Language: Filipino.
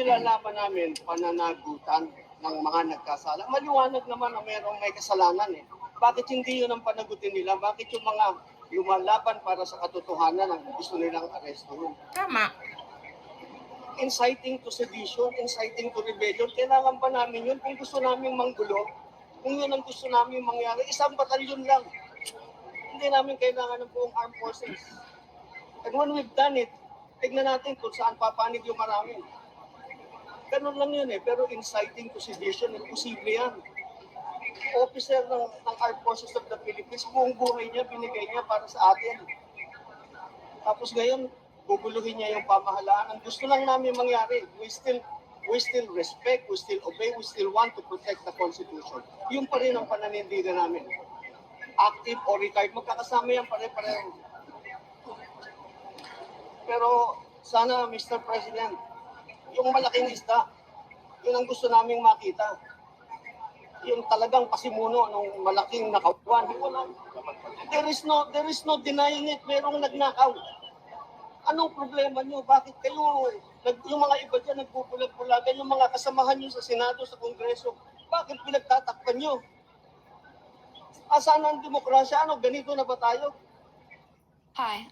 Nilalaman namin pananagutan ng mga nagkasala. Maliwanag naman na mayroong may kasalanan eh. Bakit hindi yun ang panagutin nila? Bakit yung mga lumalaban para sa katotohanan ang gusto nilang arestuhin? Tama. Inciting to sedition, inciting to rebellion. Kailangan pa namin yun kung gusto namin manggulo. Kung yun ang gusto namin mangyari, isang batalyon lang. Hindi namin kailangan ng buong armed forces. And when we've done it, tignan natin kung saan papanig yung marami. Ganun lang yun eh, pero inciting to sedition, imposible yan. Officer ng Armed Forces of the Philippines, buong buhay niya, binigay niya para sa atin. Tapos ngayon, guguluhin niya yung pamahalaan. Ang gusto lang namin mangyari, we still respect, we still obey, we still want to protect the Constitution. Yun pa rin ang pananindigan namin. Active or retired, magkakasama yan pare-pareho. Pero sana, Mr. President, yung malaking isda, yun ang gusto naming makita. Yung talagang pasimuno ng malaking nakawan. There is no denying it. Merong nagnakaw. Anong problema nyo? Bakit kayo, yung mga iba dyan nagpupulag-pulagan, yung mga kasamahan nyo sa Senado, sa Kongreso, bakit pinagtatakpan nyo? Asan ang demokrasya? Ano, ganito na ba tayo? Hi,